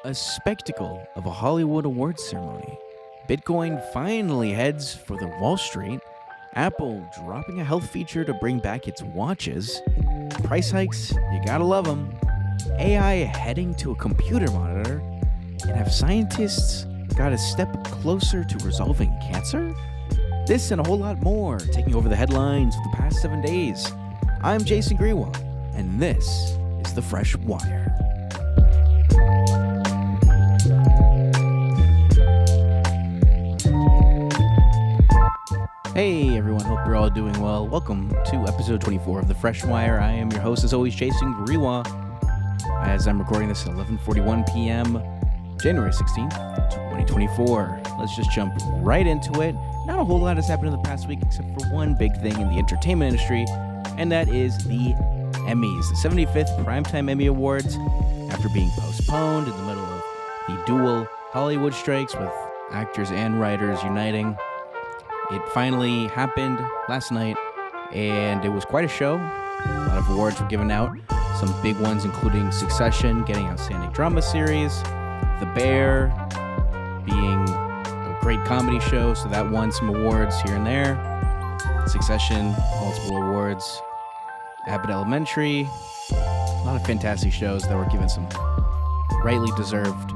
A spectacle of a Hollywood awards ceremony. Bitcoin finally heads for the Wall Street. Apple dropping a health feature to bring back its watches. Price hikes, you gotta love them. AI heading to a computer monitor. And have scientists got a step closer to resolving cancer? This and a whole lot more taking over the headlines of the past 7 days. I'm Jason Greenwald, and this is The Fresh Wire. Hey everyone, hope you're all doing well. Welcome to episode 24 of The Fresh Wire. I am your host, as always, Jason Greenwald. As I'm recording this at 11:41 p.m., January 16th, 2024. Let's just jump right into it. Not a whole lot has happened in the past week except for one big thing in the entertainment industry, and that is the Emmys, the 75th Primetime Emmy Awards. After being postponed in the middle of the dual Hollywood strikes with actors and writers uniting, it finally happened last night, and it was quite a show. A lot of awards were given out. Some big ones including Succession getting Outstanding Drama Series, The Bear being a great comedy show, so that won some awards here and there. Succession, multiple awards. Abbott Elementary, a lot of fantastic shows that were given some rightly deserved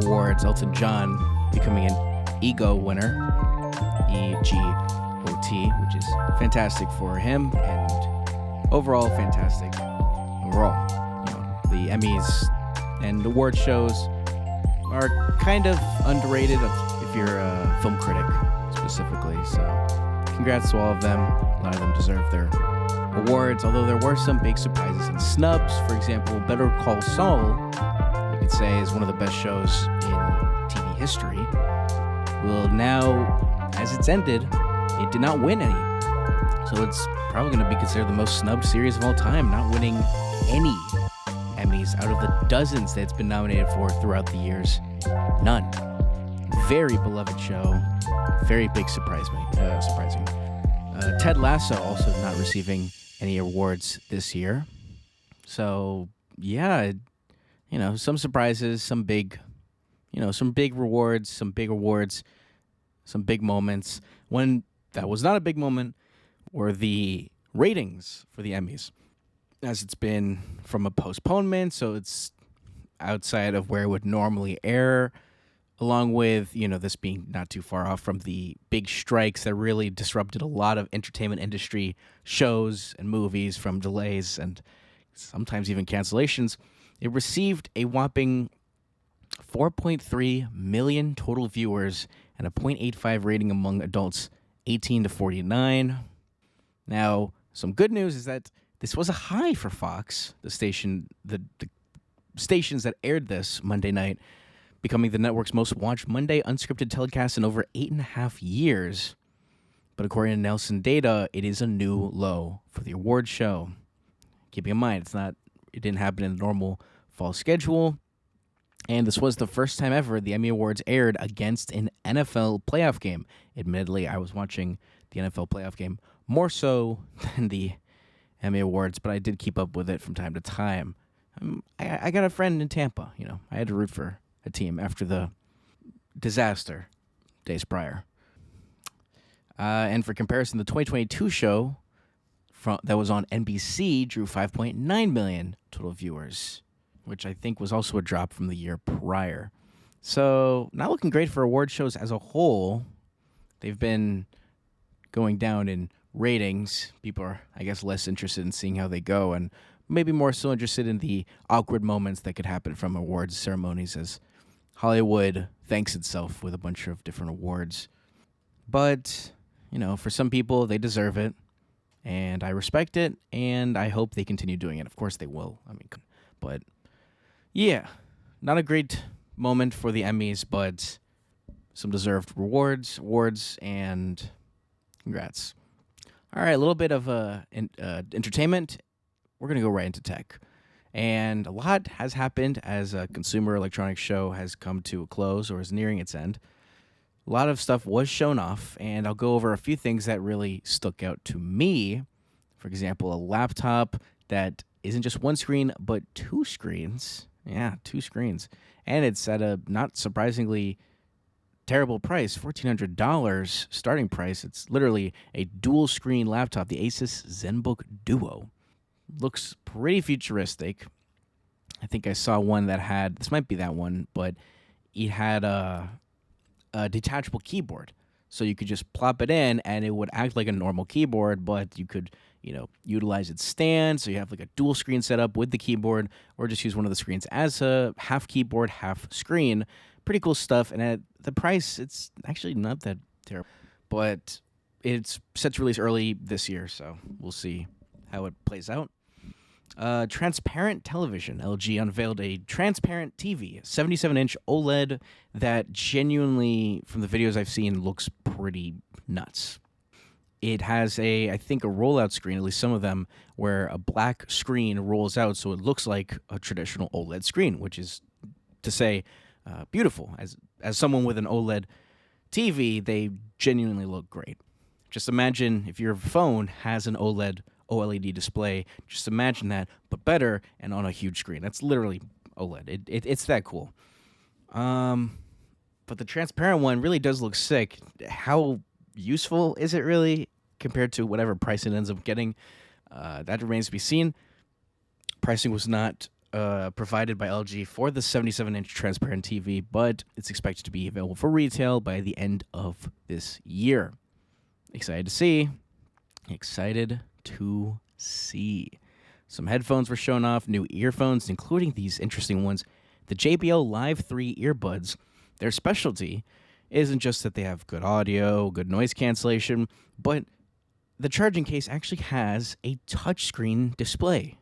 awards. Elton John becoming an EGO winner, EGOT, which is fantastic for him, and overall fantastic. Overall, the Emmys and award shows are kind of underrated if you're a film critic specifically. So congrats to all of them. A lot of them deserve their awards, although there were some big surprises and snubs. For example, Better Call Saul, you could say, is one of the best shows in TV history. Will now, as it's ended, it did not win any. So it's probably going to be considered the most snubbed series of all time, not winning any Emmys out of the dozens that it's been nominated for throughout the years. None. Very beloved show. Very big surprising. Ted Lasso also not receiving any awards this year. So, yeah, some surprises, some big rewards, some big awards, some big moments. One that was not a big moment were the ratings for the Emmys, as it's been from a postponement, so it's outside of where it would normally air, along with, this being not too far off from the big strikes that really disrupted a lot of entertainment industry shows and movies from delays and sometimes even cancellations. It received a whopping 4.3 million total viewers and a 0.85 rating among adults 18 to 49. Now, some good news is that this was a high for Fox, the station, the stations that aired this Monday night, becoming the network's most watched Monday unscripted telecast in over 8.5 years. But according to Nielsen data, it is a new low for the award show. Keeping in mind, it didn't happen in the normal fall schedule. And this was the first time ever the Emmy Awards aired against an NFL playoff game. Admittedly, I was watching the NFL playoff game more so than the Emmy Awards, but I did keep up with it from time to time. I got a friend in Tampa, I had to root for a team after the disaster days prior. And for comparison, the 2022 show that was on NBC drew 5.9 million total viewers, which I think was also a drop from the year prior. So not looking great for award shows as a whole. They've been going down in ratings. People are, I guess, less interested in seeing how they go, and maybe more so interested in the awkward moments that could happen from awards ceremonies as Hollywood thanks itself with a bunch of different awards. But, for some people, they deserve it, and I respect it, and I hope they continue doing it. Of course they will. But yeah, not a great moment for the Emmys, but some deserved awards, and congrats. All right, a little bit of entertainment. We're going to go right into tech. And a lot has happened as a consumer electronics show has come to a close or is nearing its end. A lot of stuff was shown off, and I'll go over a few things that really stuck out to me. For example, a laptop that isn't just one screen, but two screens, Yeah, two screens. And it's at a not surprisingly terrible price, $1,400 starting price. It's literally a dual screen laptop, the Asus ZenBook Duo. Looks pretty futuristic. I think I saw one that had, this might be that one, but it had a detachable keyboard. So you could just plop it in and it would act like a normal keyboard, but you could, utilize its stand. So you have like a dual screen setup with the keyboard, or just use one of the screens as a half keyboard, half screen. Pretty cool stuff. And at the price, it's actually not that terrible. But it's set to release early this year, so we'll see how it plays out. Transparent television. LG unveiled a transparent TV, 77-inch OLED that genuinely, from the videos I've seen, looks pretty nuts. It has I think a rollout screen, at least some of them, where a black screen rolls out so it looks like a traditional OLED screen, which is to say beautiful. As someone with an OLED TV, they genuinely look great. Just imagine if your phone has an OLED display. Just imagine that, but better and on a huge screen. That's literally OLED. It's that cool. But the transparent one really does look sick. How useful is it really compared to whatever price it ends up getting? That remains to be seen. Pricing was not provided by LG for the 77-inch transparent TV, but it's expected to be available for retail by the end of this year. Excited to see. Some headphones were shown off, new earphones, including these interesting ones, the JBL Live 3 earbuds. Their specialty isn't just that they have good audio, good noise cancellation, but the charging case actually has a touchscreen display,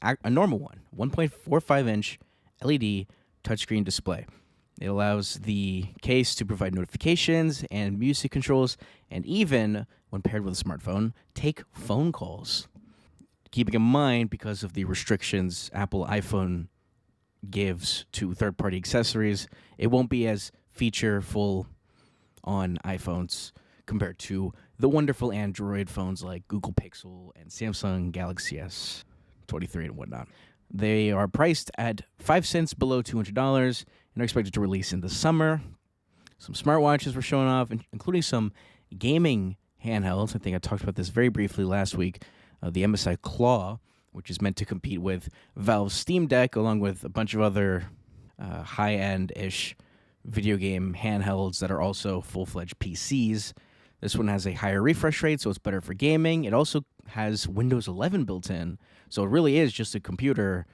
a normal one, 1.45-inch LED touchscreen display. It allows the case to provide notifications and music controls, and even, when paired with a smartphone, take phone calls. Keeping in mind, because of the restrictions Apple iPhone gives to third-party accessories, it won't be as featureful on iPhones compared to the wonderful Android phones like Google Pixel and Samsung Galaxy S23 and whatnot. They are priced at 5 cents below $200 and are expected to release in the summer. Some smartwatches were shown off, including some gaming handhelds. I think I talked about this very briefly last week. The MSI Claw, which is meant to compete with Valve's Steam Deck, along with a bunch of other high-end-ish video game handhelds that are also full-fledged PCs. This one has a higher refresh rate, so it's better for gaming. It also has Windows 11 built in, so it really is just a computer,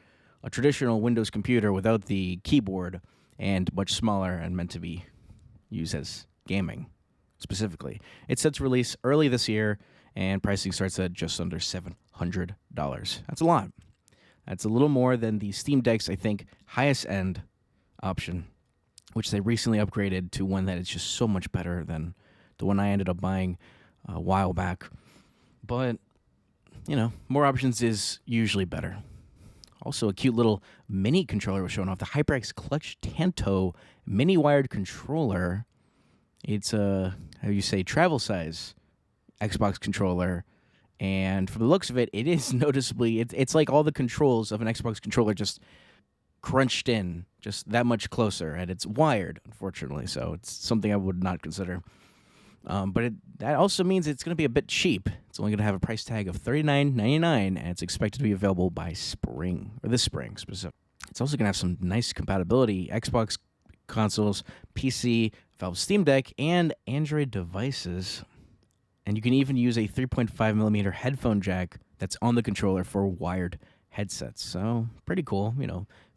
a traditional Windows computer without the keyboard, and much smaller and meant to be used as gaming specifically. It's set to release early this year, and pricing starts at just under $700. That's a lot. That's a little more than the Steam Deck's, I think, highest-end option, which they recently upgraded to one that is just so much better than the one I ended up buying a while back. But, more options is usually better. Also, a cute little mini controller was shown off, the HyperX Clutch Tanto mini wired controller. It's a, travel size Xbox controller. And from the looks of it, it is noticeably, it's like all the controls of an Xbox controller just crunched in, just that much closer. And it's wired, unfortunately, so it's something I would not consider. But that also means it's going to be a bit cheap. It's only going to have a price tag of $39.99, and it's expected to be available by this spring specifically. It's also going to have some nice compatibility, Xbox consoles, PC, Valve Steam Deck, and Android devices. And you can even use a 3.5mm headphone jack that's on the controller for wired headsets. So, pretty cool,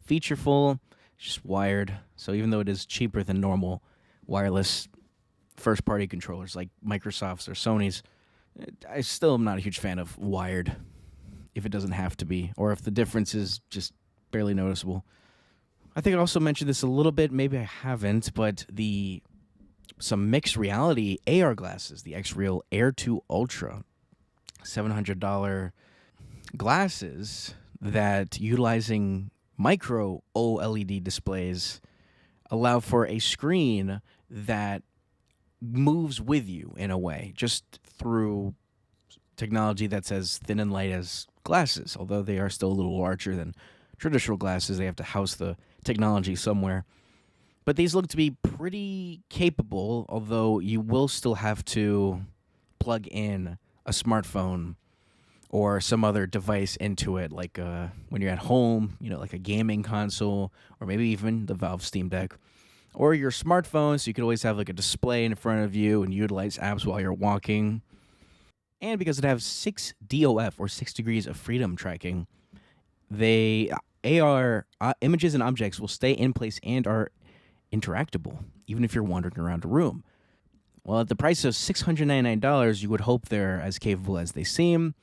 featureful, just wired. So even though it is cheaper than normal wireless first-party controllers like Microsoft's or Sony's, I still am not a huge fan of wired if it doesn't have to be, or if the difference is just barely noticeable. I think I also mentioned this a little bit, maybe I haven't, but some mixed reality AR glasses, the X-Real Air 2 Ultra, $700 glasses that, utilizing micro OLED displays, allow for a screen that moves with you in a way, just through technology that's as thin and light as glasses, although they are still a little larger than traditional glasses. They have to house the technology somewhere. But these look to be pretty capable, although you will still have to plug in a smartphone or some other device into it, like when you're at home, like a gaming console, or maybe even the Valve Steam Deck, or your smartphone, so you could always have like a display in front of you and utilize apps while you're walking. And because it has 6 DOF, or 6 degrees of freedom tracking, AR images and objects will stay in place and are interactable, even if you're wandering around a room. Well, at the price of $699, you would hope they're as capable as they seem.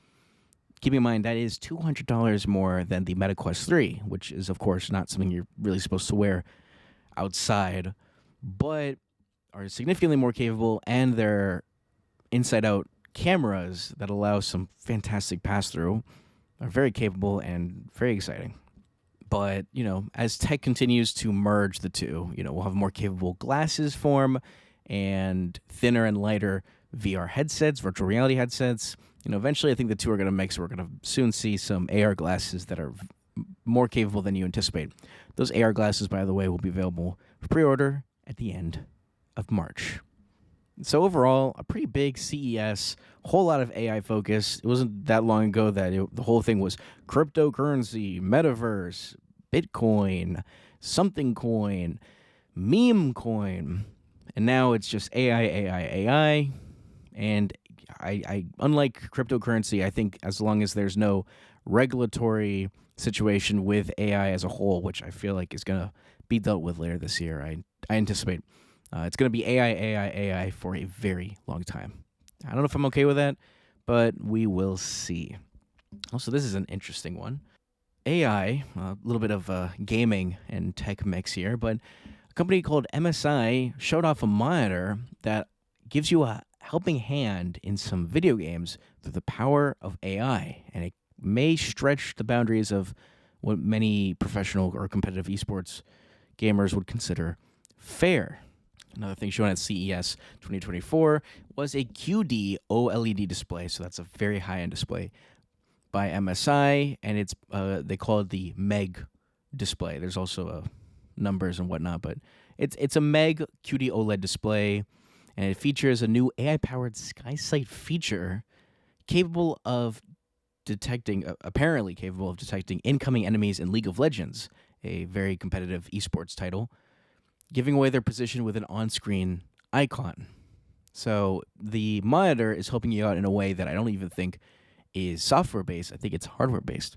Keep in mind, that is $200 more than the MetaQuest 3, which is, of course, not something you're really supposed to wear outside, but are significantly more capable, and they're inside-out cameras that allow some fantastic pass-through. Are very capable and very exciting. But, as tech continues to merge the two, we'll have more capable glasses form and thinner and lighter VR headsets, virtual reality headsets. Eventually I think the two are going to mix. We're going to soon see some AR glasses that are more capable than you anticipate. Those AR glasses, by the way, will be available for pre-order at the end of March. So overall, a pretty big CES, whole lot of AI focus. It wasn't that long ago that the whole thing was cryptocurrency, metaverse, Bitcoin, something coin, meme coin, and now it's just AI. And I unlike cryptocurrency, I think as long as there's no regulatory situation with AI as a whole, which I feel like is going to be dealt with later this year, I anticipate it's going to be AI for a very long time. I don't know if I'm okay with that, but we will see. Also, this is an interesting one. AI, a little bit of gaming and tech mix here, but a company called MSI showed off a monitor that gives you a helping hand in some video games through the power of AI, and it may stretch the boundaries of what many professional or competitive esports gamers would consider fair. Another thing shown at CES 2024 was a QD OLED display, so that's a very high-end display by MSI, and it's they call it the Meg display. There's also numbers and whatnot, but it's a Meg QD OLED display, and it features a new AI-powered SkySight feature capable of detecting, apparently capable of detecting incoming enemies in League of Legends, a very competitive esports title, giving away their position with an on-screen icon. So the monitor is helping you out in a way that I don't even think is software-based. I think it's hardware-based.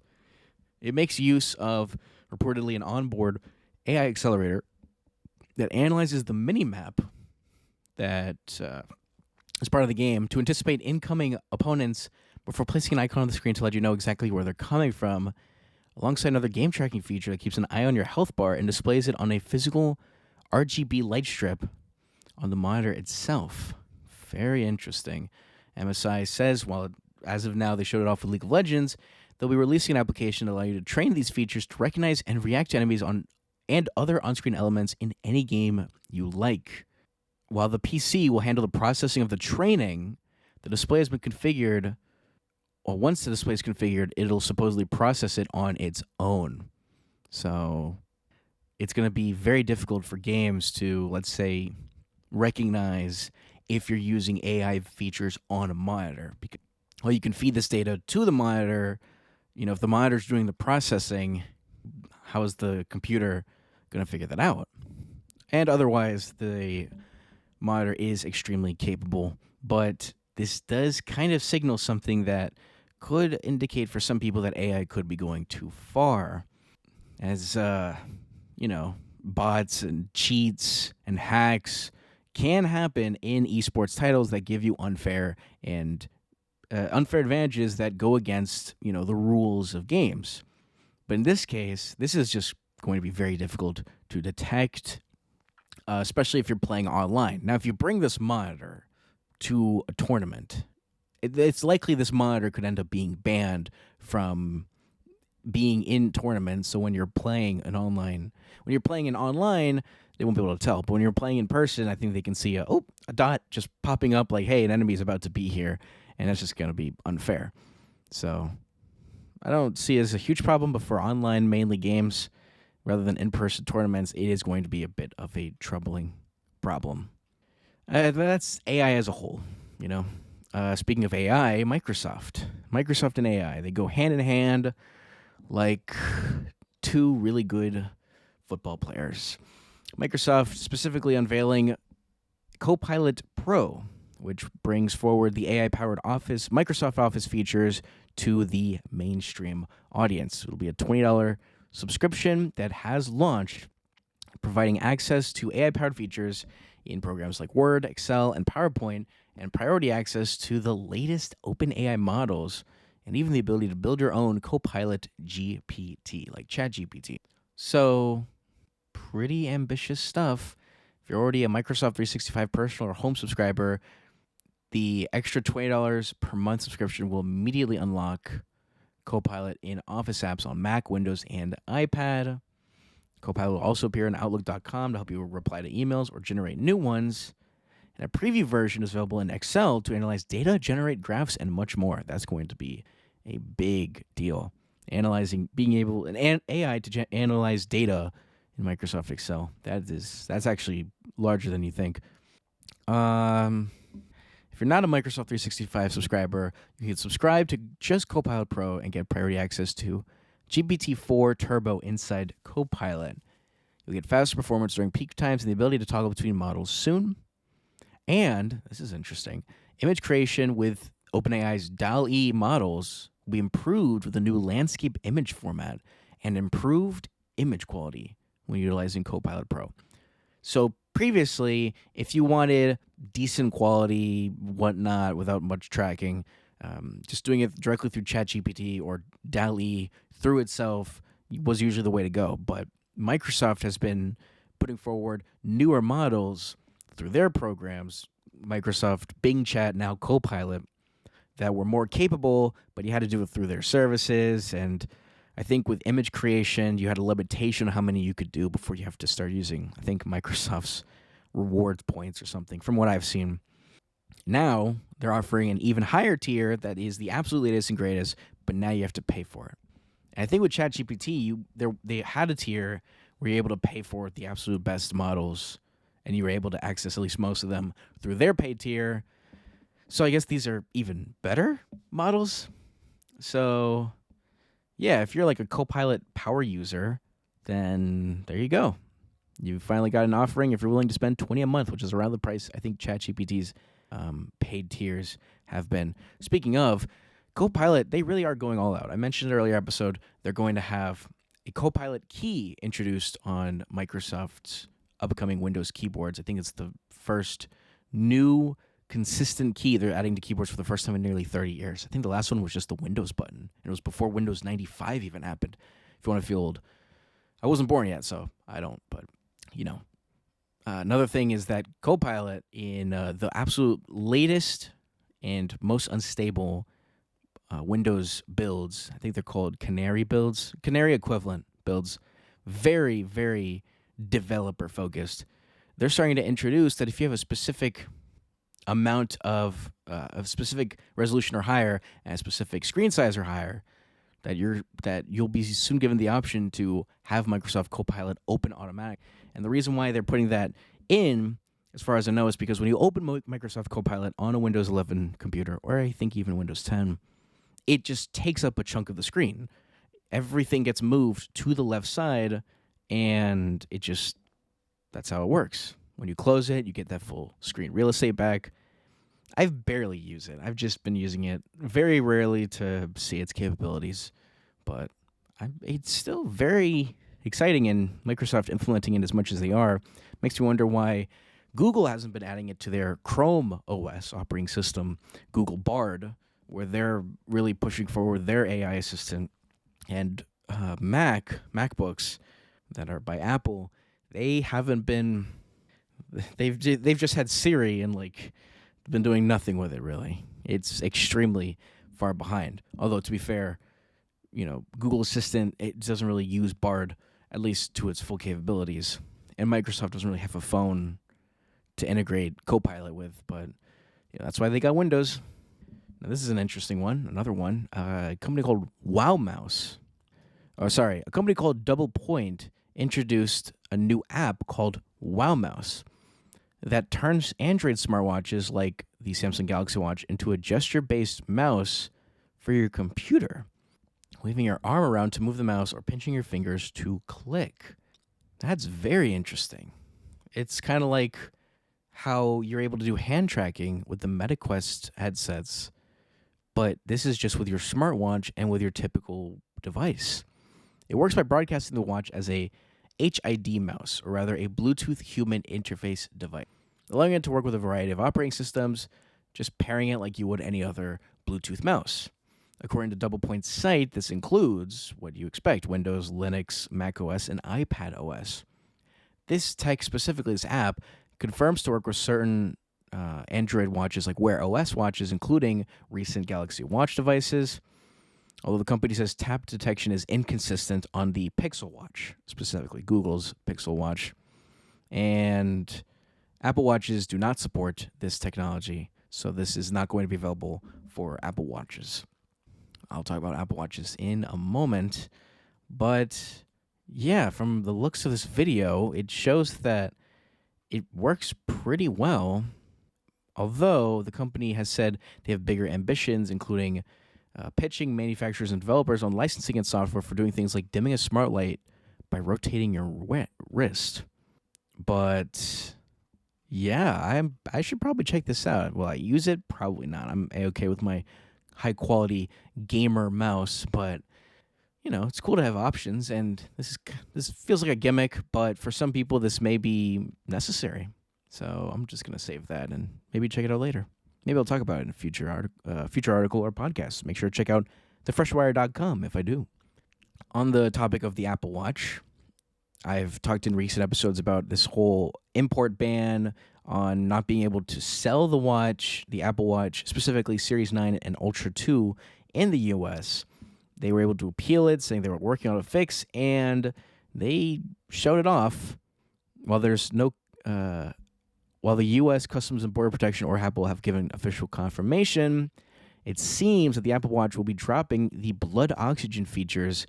It makes use of, reportedly, an onboard AI accelerator that analyzes the mini-map that is part of the game to anticipate incoming opponents before placing an icon on the screen to let you know exactly where they're coming from, alongside another game tracking feature that keeps an eye on your health bar and displays it on a physical RGB light strip on the monitor itself. Very interesting. MSI says, while as of now they showed it off with League of Legends, they'll be releasing an application to allow you to train these features to recognize and react to enemies and other on-screen elements in any game you like. While the PC will handle the processing of the training, the display has been configured, or once the display is configured, it'll supposedly process it on its own. So it's going to be very difficult for games to, let's say, recognize if you're using AI features on a monitor. Well, you can feed this data to the monitor. If the monitor's doing the processing, how is the computer going to figure that out? And otherwise, the monitor is extremely capable, but this does kind of signal something that could indicate for some people that AI could be going too far. As, bots and cheats and hacks can happen in esports titles that give you unfair advantages that go against, the rules of games. But in this case, this is just going to be very difficult to detect, especially if you're playing online. Now, if you bring this monitor to a tournament, it's likely this monitor could end up being banned from being in tournaments. So when you're playing online, they won't be able to tell. But when you're playing in person, I think they can see a dot just popping up like, hey, an enemy's about to be here. And that's just going to be unfair. So I don't see it as a huge problem, but for online mainly games rather than in-person tournaments, it is going to be a bit of a troubling problem. That's AI as a whole, you know. Speaking of AI, Microsoft and AI, they go hand in hand like two really good football players. Microsoft specifically unveiling Copilot Pro, which brings forward the AI-powered Microsoft Office features to the mainstream audience. It'll be a $20 subscription that has launched, providing access to AI-powered features in programs like Word, Excel, and PowerPoint, and priority access to the latest OpenAI models, and even the ability to build your own Copilot GPT, like ChatGPT. So, pretty ambitious stuff. If you're already a Microsoft 365 personal or home subscriber, the extra $20 per month subscription will immediately unlock Copilot in Office apps on Mac, Windows, and iPad. Copilot will also appear in Outlook.com to help you reply to emails or generate new ones. And a preview version is available in Excel to analyze data, generate graphs, and much more. That's going to be a big deal. Being able an AI to analyze data in Microsoft Excel. That's actually larger than you think. If you're not a Microsoft 365 subscriber, you can subscribe to just Copilot Pro and get priority access to GPT-4 Turbo inside Copilot. You'll get faster performance during peak times and the ability to toggle between models soon. And, this is interesting, image creation with OpenAI's DALL-E models will be improved with a new landscape image format and improved image quality when utilizing Copilot Pro. So previously, if you wanted decent quality, whatnot, without much tracking, just doing it directly through ChatGPT or DALL-E through itself was usually the way to go. But Microsoft has been putting forward newer models through their programs, Microsoft Bing Chat, now Copilot, that were more capable, but you had to do it through their services. And I think with image creation, you had a limitation on how many you could do before you have to start using, I think, Microsoft's rewards points or something, from what I've seen. Now, they're offering an even higher tier that is the absolute latest and greatest, but now you have to pay for it. And I think with ChatGPT, they had a tier where you're able to pay for the absolute best models, and you were able to access at least most of them through their paid tier. So I guess these are even better models. So yeah, if you're like a Copilot power user, then there you go. You finally got an offering if you're willing to spend $20 a month, which is around the price I think ChatGPT's paid tiers have been. Speaking of, Copilot, they really are going all out. I mentioned in an earlier episode, they're going to have a Copilot key introduced on Microsoft's upcoming Windows keyboards. I think it's the first new consistent key they're adding to keyboards for the first time in nearly 30 years. I think the last one was just the Windows button, and it was before Windows 95 even happened, if you want to feel old. I wasn't born yet, so I don't, but, you know. Another thing is that Copilot, in the absolute latest and most unstable Windows builds, I think they're called Canary builds, Canary equivalent builds, very, very developer-focused. They're starting to introduce that if you have a specific amount of specific resolution or higher and a specific screen size or higher, that you'll be soon given the option to have Microsoft Copilot open automatic. And the reason why they're putting that in, as far as I know, is because when you open Microsoft Copilot on a Windows 11 computer, or I think even Windows 10, it just takes up a chunk of the screen. Everything gets moved to the left side, and that's how it works. When you close it, you get that full screen real estate back. I've barely used it. I've just been using it very rarely to see its capabilities, but it's still very exciting, and Microsoft implementing it as much as they are makes me wonder why Google hasn't been adding it to their Chrome OS operating system, Google Bard, where they're really pushing forward their AI assistant. And MacBooks that are by Apple, they haven't been. They've just had Siri and been doing nothing with it really. It's extremely far behind. Although to be fair, Google Assistant, it doesn't really use Bard, at least to its full capabilities, and Microsoft doesn't really have a phone to integrate Copilot with. But that's why they got Windows. Now, this is an interesting one. Another one. A company called Wow Mouse. Oh, sorry. A company called Double Point introduced a new app called Wow Mouse that turns Android smartwatches like the Samsung Galaxy Watch into a gesture-based mouse for your computer, waving your arm around to move the mouse or pinching your fingers to click. That's very interesting. It's kind of like how you're able to do hand tracking with the MetaQuest headsets, but this is just with your smartwatch and with your typical device. It works by broadcasting the watch as a HID mouse, or rather a Bluetooth human interface device, allowing it to work with a variety of operating systems, just pairing it like you would any other Bluetooth mouse. According to DoublePoint's site, this includes what you expect: Windows, Linux, Mac OS, and iPad OS. This tech, specifically this app, confirms to work with certain Android watches like Wear OS watches, including recent Galaxy Watch devices. Although the company says tap detection is inconsistent on the Pixel Watch, specifically Google's Pixel Watch. And Apple Watches do not support this technology, so this is not going to be available for Apple Watches. I'll talk about Apple Watches in a moment. But yeah, from the looks of this video, it shows that it works pretty well. Although the company has said they have bigger ambitions, including pitching manufacturers and developers on licensing and software for doing things like dimming a smart light by rotating your wrist. But yeah, I should probably check this out. Will I use it? Probably not. I'm okay with my high quality gamer mouse, but you know, it's cool to have options, and this feels like a gimmick, but for some people this may be necessary. So I'm just gonna save that and maybe check it out later. Maybe I'll talk about it in a future article or podcast. Make sure to check out thefreshwire.com if I do. On the topic of the Apple Watch, I've talked in recent episodes about this whole import ban on not being able to sell the watch, the Apple Watch, specifically Series 9 and Ultra 2 in the US. They were able to appeal it, saying they were working on a fix, and they showed it off. While there's no while the U.S. Customs and Border Protection or Apple have given official confirmation, it seems that the Apple Watch will be dropping the blood oxygen features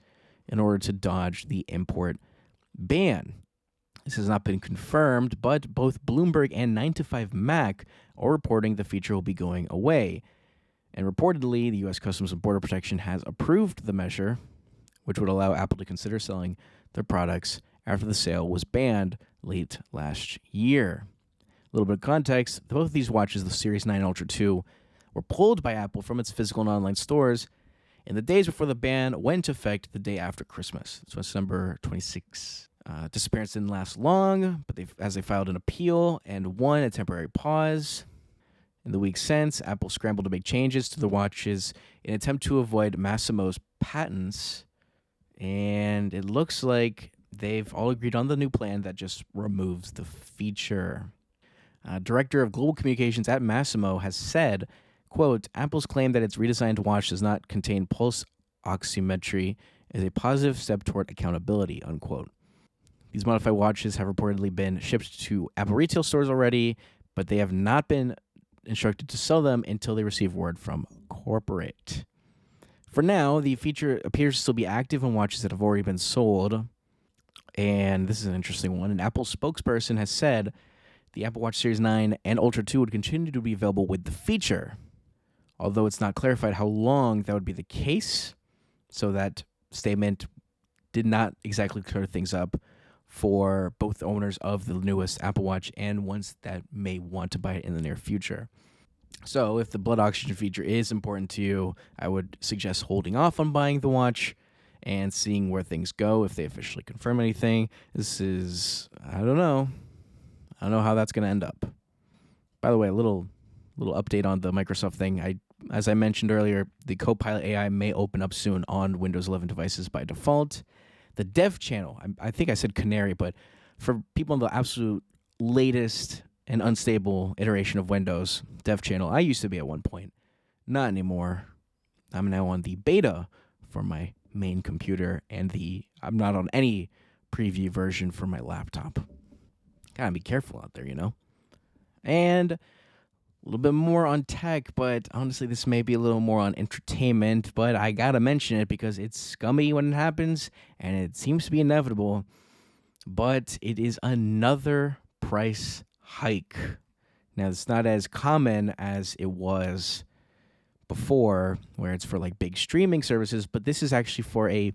in order to dodge the import ban. This has not been confirmed, but both Bloomberg and 9to5Mac are reporting the feature will be going away. And reportedly, the U.S. Customs and Border Protection has approved the measure, which would allow Apple to consider selling their products after the sale was banned late last year. A little bit of context, both of these watches, the Series 9 Ultra 2, were pulled by Apple from its physical and online stores in the days before the ban went into effect the day after Christmas. So December 26th. Disappearance didn't last long, but as they filed an appeal and won a temporary pause. In the weeks since, Apple scrambled to make changes to the watches in an attempt to avoid Massimo's patents, and it looks like they've all agreed on the new plan that just removes the feature. Director of Global Communications at Massimo has said, quote, Apple's claim that its redesigned watch does not contain pulse oximetry is a positive step toward accountability, unquote. These modified watches have reportedly been shipped to Apple retail stores already, but they have not been instructed to sell them until they receive word from corporate. For now, the feature appears to still be active on watches that have already been sold. And this is an interesting one. An Apple spokesperson has said the Apple Watch Series 9 and Ultra 2 would continue to be available with the feature, although it's not clarified how long that would be the case. So that statement did not exactly clear things up for both owners of the newest Apple Watch and ones that may want to buy it in the near future. So if the blood oxygen feature is important to you, I would suggest holding off on buying the watch and seeing where things go if they officially confirm anything. This is, I don't know how that's going to end up. By the way, a little update on the Microsoft thing. As I mentioned earlier, the Copilot AI may open up soon on Windows 11 devices by default. The dev channel, I think I said Canary, but for people on the absolute latest and unstable iteration of Windows, dev channel, I used to be at one point. Not anymore. I'm now on the beta for my main computer, and I'm not on any preview version for my laptop. Gotta be careful out there, you know? And A little bit more on tech, but honestly, this may be a little more on entertainment. But I gotta mention it because it's scummy when it happens, and it seems to be inevitable. But it is another price hike. Now, it's not as common as it was before, where it's for like big streaming services, but this is actually for a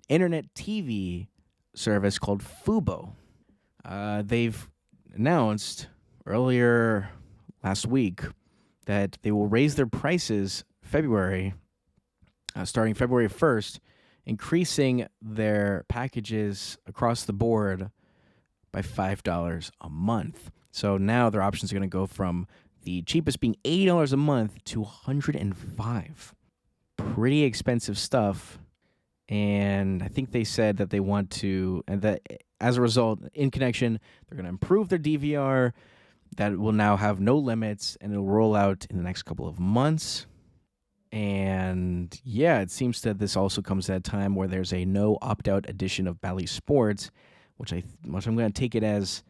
internet TV service called Fubo. They've announced earlier last week that they will raise their prices starting February 1st, increasing their packages across the board by $5 a month. So now their options are going to go from the cheapest being $80 a month to $105. Pretty expensive stuff. And I think they said that they want to, and that as a result, in connection, they're going to improve their DVR. That will now have no limits, and it'll roll out in the next couple of months. And yeah, it seems that this also comes at a time where there's a no opt-out edition of Bally Sports, which I'm going to take it as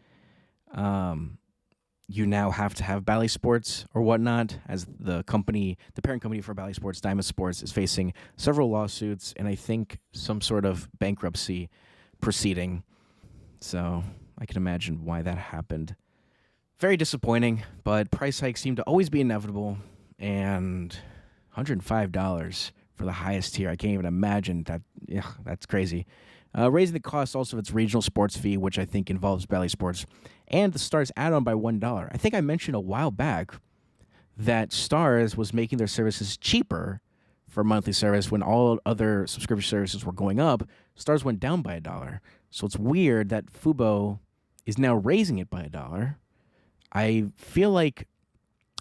you now have to have Bally Sports or whatnot, as the parent company for Bally Sports, Diamond Sports, is facing several lawsuits and I think some sort of bankruptcy proceeding. So I can imagine why that happened. Very disappointing, but price hikes seem to always be inevitable, and $105 for the highest tier. I can't even imagine that. Yeah, that's crazy. Raising the cost also of its regional sports fee, which I think involves Bally Sports, and the Stars add-on by $1. I think I mentioned a while back that Stars was making their services cheaper for monthly service when all other subscription services were going up. Stars went down by $1. So it's weird that Fubo is now raising it by $1. I feel like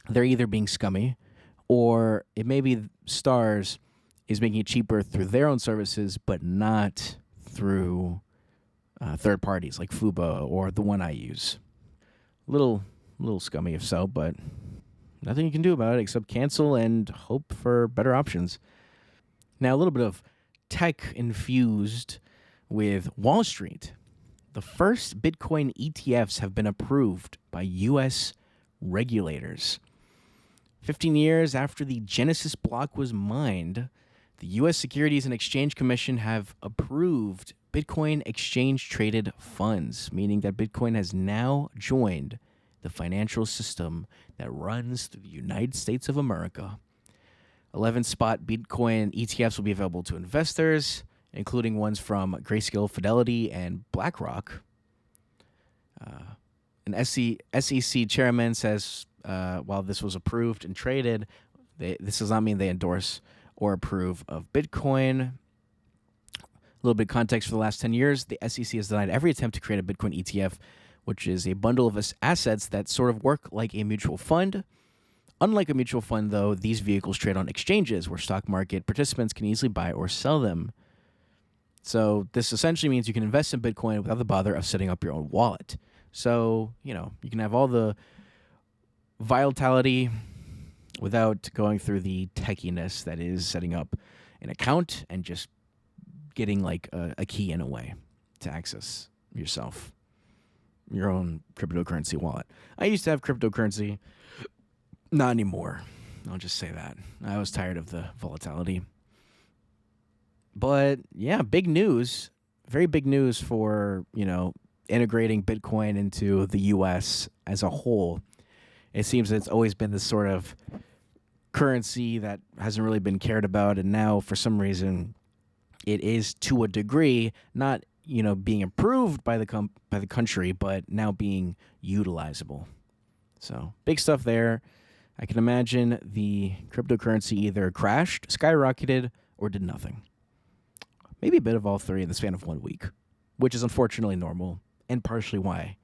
they're either being scummy, or it may be Stars is making it cheaper through their own services, but not through third parties like Fubo or the one I use. Little scummy if so, but nothing you can do about it except cancel and hope for better options. Now, a little bit of tech infused with Wall Street. The first Bitcoin ETFs have been approved by U.S. regulators. 15 years after the Genesis block was mined, the U.S. Securities and Exchange Commission have approved Bitcoin exchange-traded funds, meaning that Bitcoin has now joined the financial system that runs through the United States of America. 11 spot Bitcoin ETFs will be available to investors, including ones from Grayscale, Fidelity, and BlackRock. An SEC chairman says while this was approved and traded, this does not mean they endorse or approve of Bitcoin. A little bit of context: for the last 10 years, the SEC has denied every attempt to create a Bitcoin ETF, which is a bundle of assets that sort of work like a mutual fund. Unlike a mutual fund, though, these vehicles trade on exchanges where stock market participants can easily buy or sell them. So this essentially means you can invest in Bitcoin without the bother of setting up your own wallet. So, you can have all the volatility without going through the techiness that is setting up an account and just getting like a key in a way to access your own cryptocurrency wallet. I used to have cryptocurrency. Not anymore. I'll just say that. I was tired of the volatility. But yeah, big news. Very big news for, integrating Bitcoin into the US as a whole. It seems that it's always been this sort of currency that hasn't really been cared about, and now for some reason it is, to a degree, not being approved by the country, but now being utilizable. So big stuff there. I can imagine the cryptocurrency either crashed, skyrocketed, or did nothing. Maybe a bit of all three in the span of 1 week, which is unfortunately normal and partially why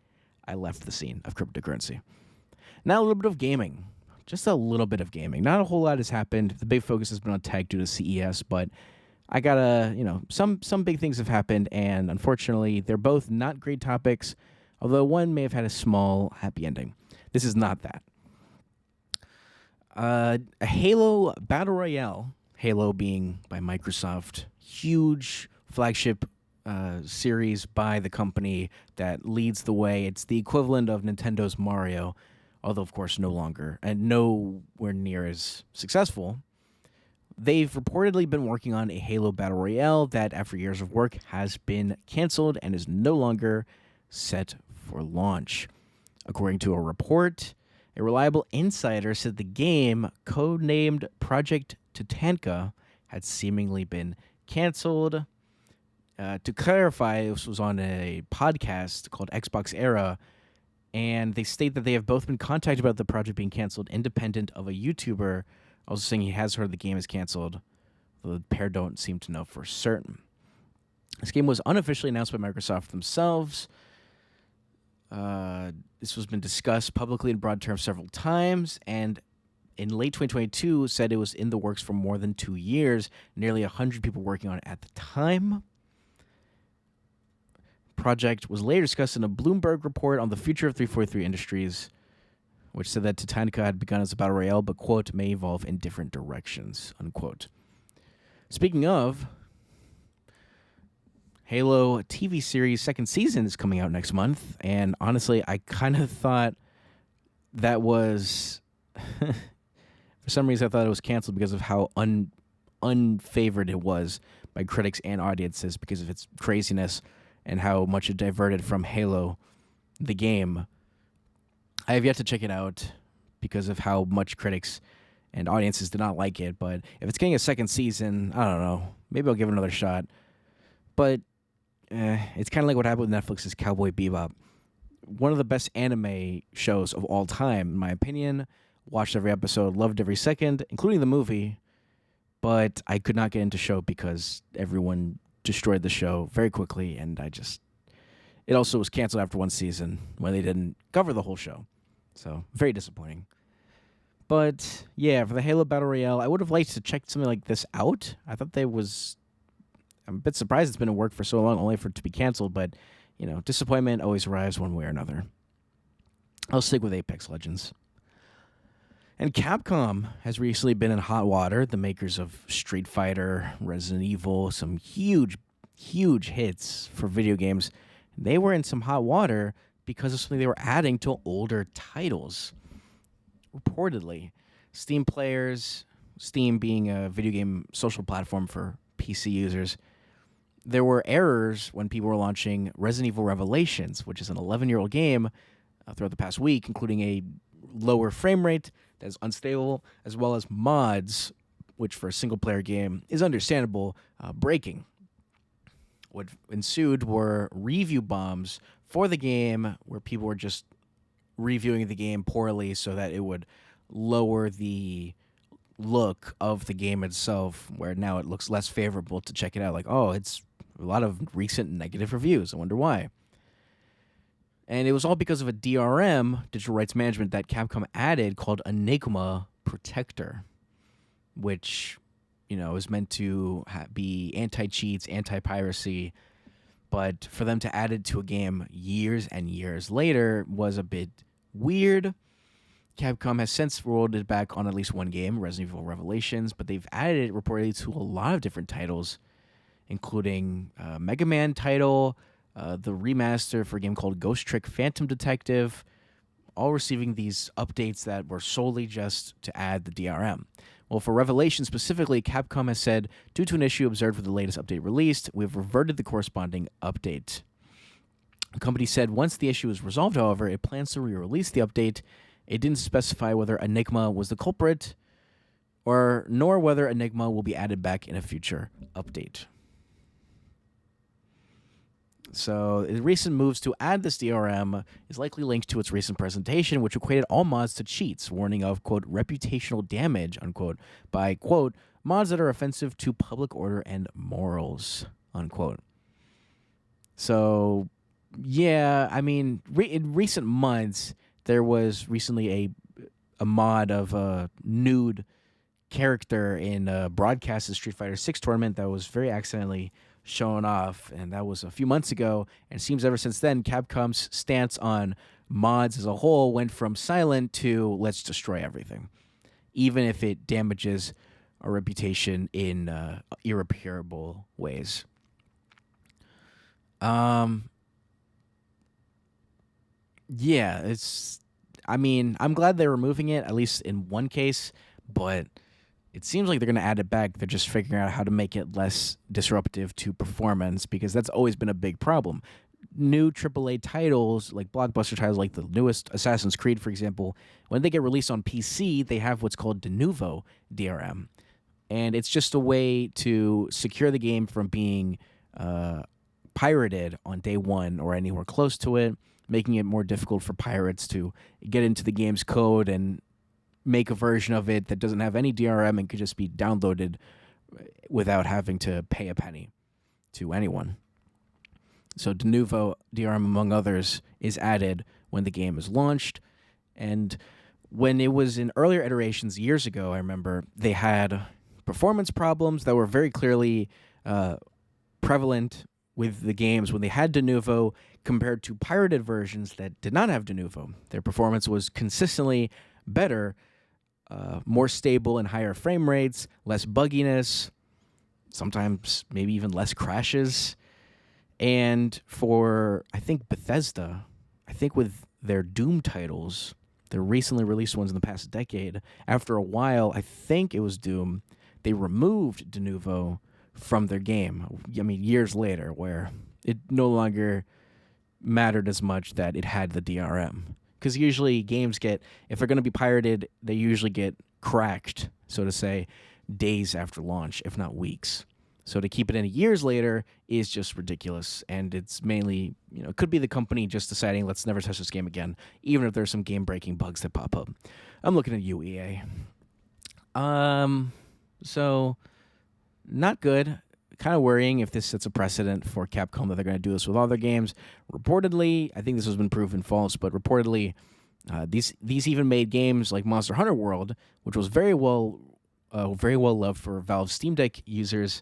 I left the scene of cryptocurrency. Now a little bit of gaming. Just a little bit of gaming. Not a whole lot has happened. The big focus has been on tech due to CES, but I gotta, some big things have happened, and unfortunately, they're both not great topics, although one may have had a small happy ending. This is not that. A Halo Battle Royale, Halo being by Microsoft, huge flagship series by the company that leads the way. It's the equivalent of Nintendo's Mario, although of course no longer and nowhere near as successful. They've reportedly been working on a Halo Battle Royale that, after years of work, has been canceled and is no longer set for launch. According to a report, a reliable insider said the game, codenamed Project Tatanka, had seemingly been canceled. To clarify, this was on a podcast called Xbox Era, and they state that they have both been contacted about the project being canceled, independent of a YouTuber also saying he has heard the game is canceled, though the pair don't seem to know for certain. This game was unofficially announced by Microsoft themselves. This has been discussed publicly in broad terms several times, and in late 2022 said it was in the works for more than 2 years, nearly 100 people working on it at the time. Project was later discussed in a Bloomberg report on the future of 343 Industries, which said that Tatanka had begun as a battle royale, but, quote, may evolve in different directions, unquote. Speaking of, Halo TV series second season is coming out next month, and honestly, I kind of thought that was, for some reason, I thought it was canceled because of how unfavored it was by critics and audiences because of its craziness and how much it diverted from Halo, the game. I have yet to check it out because of how much critics and audiences did not like it, but if it's getting a second season, I don't know. Maybe I'll give it another shot. But it's kind of like what happened with Netflix's Cowboy Bebop. One of the best anime shows of all time, in my opinion. Watched every episode, loved every second, including the movie, but I could not get into show because everyone destroyed the show very quickly, and it also was canceled after one season when they didn't cover the whole show. So, very disappointing. But, yeah, for the Halo Battle Royale, I would have liked to check something like this out. I thought I'm a bit surprised it's been in work for so long, only for it to be canceled, but, disappointment always arrives one way or another. I'll stick with Apex Legends. And Capcom has recently been in hot water, the makers of Street Fighter, Resident Evil, some huge, huge hits for video games. They were in some hot water because of something they were adding to older titles. Reportedly, Steam players, Steam being a video game social platform for PC users, there were errors when people were launching Resident Evil Revelations, which is an 11-year-old game, throughout the past week, including a lower frame rate that is unstable, as well as mods, which for a single-player game is understandable, breaking. What ensued were review bombs for the game where people were just reviewing the game poorly so that it would lower the look of the game itself, where now it looks less favorable to check it out. Like, oh, it's a lot of recent negative reviews. I wonder why. And it was all because of a DRM, digital rights management, that Capcom added called Enigma Protector, which is meant to be anti-cheats, anti-piracy, but for them to add it to a game years and years later was a bit weird. Capcom has since rolled it back on at least one game, Resident Evil Revelations, but they've added it reportedly to a lot of different titles, including a Mega Man title, the remaster for a game called Ghost Trick Phantom Detective, all receiving these updates that were solely just to add the DRM. Well, for Revelation specifically, Capcom has said, due to an issue observed with the latest update released, we have reverted the corresponding update. The company said once the issue is resolved, however, it plans to re-release the update. It didn't specify whether Enigma was the culprit, nor whether Enigma will be added back in a future update. So the recent moves to add this DRM is likely linked to its recent presentation, which equated all mods to cheats, warning of, quote, reputational damage, unquote, by, quote, mods that are offensive to public order and morals, unquote. So, yeah, I mean, in recent months, there was recently a mod of a nude character in a broadcasted Street Fighter 6 tournament that was very accidentally shown off, and that was a few months ago, and it seems ever since then Capcom's stance on mods as a whole went from silent to let's destroy everything, even if it damages our reputation in irreparable ways. Yeah, I mean, I'm glad they're removing it, at least in one case, but it seems like they're going to add it back. They're just figuring out how to make it less disruptive to performance, because that's always been a big problem. New AAA titles, like blockbuster titles like the newest Assassin's Creed, for example, when they get released on PC, they have what's called de novo DRM. And it's just a way to secure the game from being pirated on day one or anywhere close to it, making it more difficult for pirates to get into the game's code and make a version of it that doesn't have any DRM and could just be downloaded without having to pay a penny to anyone. So de novo DRM, among others, is added when the game is launched. And when it was in earlier iterations years ago, I remember they had performance problems that were very clearly prevalent with the games when they had de novo compared to pirated versions that did not have de novo. Their performance was consistently better, more stable and higher frame rates, less bugginess, sometimes maybe even less crashes. And for, I think, Bethesda, I think with their Doom titles, the recently released ones in the past decade, after a while, I think it was Doom, they removed de novo from their game. I mean, years later, where it no longer mattered as much that it had the DRM. Because usually games get, if they're going to be pirated, they usually get cracked, so to say, days after launch, if not weeks. So to keep it in years later is just ridiculous. And it's mainly, it could be the company just deciding, let's never touch this game again, even if there's some game-breaking bugs that pop up. I'm looking at you, EA. So, not good. Kind of worrying if this sets a precedent for Capcom that they're going to do this with all their games. Reportedly, I think this has been proven false, but reportedly, these even made games like Monster Hunter World, which was very well loved for Valve Steam Deck users.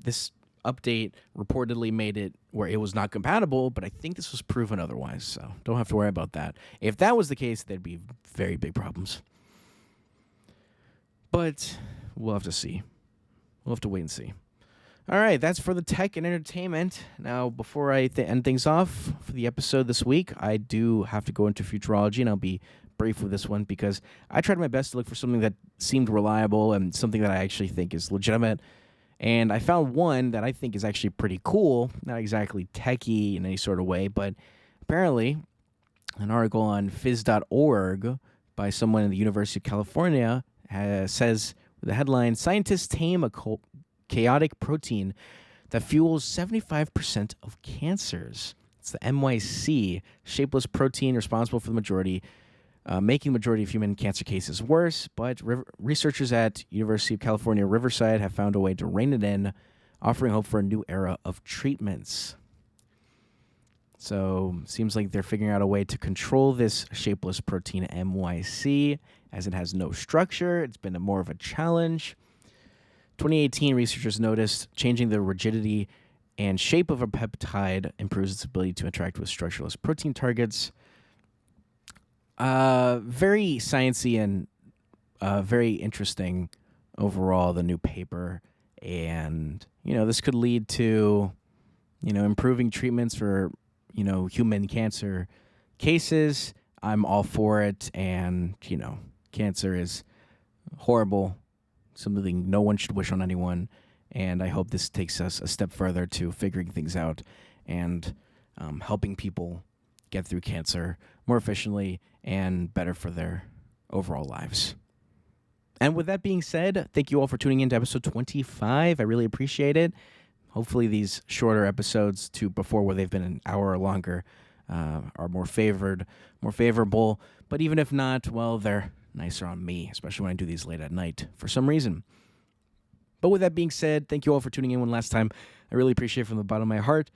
This update reportedly made it where it was not compatible, but I think this was proven otherwise, so don't have to worry about that. If that was the case, there'd be very big problems. But we'll have to see. We'll have to wait and see. All right, that's for the tech and entertainment. Now, before I end things off for the episode this week, I do have to go into futurology, and I'll be brief with this one because I tried my best to look for something that seemed reliable and something that I actually think is legitimate. And I found one that I think is actually pretty cool, not exactly techie in any sort of way, but apparently an article on phys.org by someone in the University of California says, with the headline, "Scientists tame a chaotic protein that fuels 75% of cancers." It's the MYC, shapeless protein responsible for the majority, making the majority of human cancer cases worse. But researchers at University of California, Riverside have found a way to rein it in, offering hope for a new era of treatments. So seems like they're figuring out a way to control this shapeless protein MYC, as it has no structure. It's been more of a challenge. 2018, researchers noticed changing the rigidity and shape of a peptide improves its ability to interact with structureless protein targets. Very sciencey and very interesting overall, the new paper. And, this could lead to, improving treatments for, human cancer cases. I'm all for it. And, cancer is horrible, something no one should wish on anyone. And I hope this takes us a step further to figuring things out and helping people get through cancer more efficiently and better for their overall lives. And with that being said, thank you all for tuning in to episode 25. I really appreciate it. Hopefully these shorter episodes to before, where they've been an hour or longer, are more favorable. But even if not, well, they're nicer on me, especially when I do these late at night for some reason. But with that being said, thank you all for tuning in one last time. I really appreciate it from the bottom of my heart.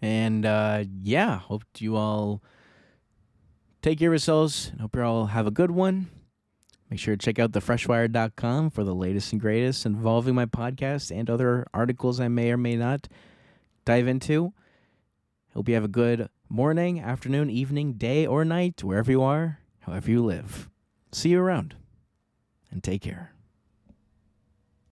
And, hope you all take care of yourselves, and hope you all have a good one. Make sure to check out thefreshwire.com for the latest and greatest involving my podcast and other articles I may or may not dive into. Hope you have a good morning, afternoon, evening, day, or night, wherever you are, however you live. See you around, and take care.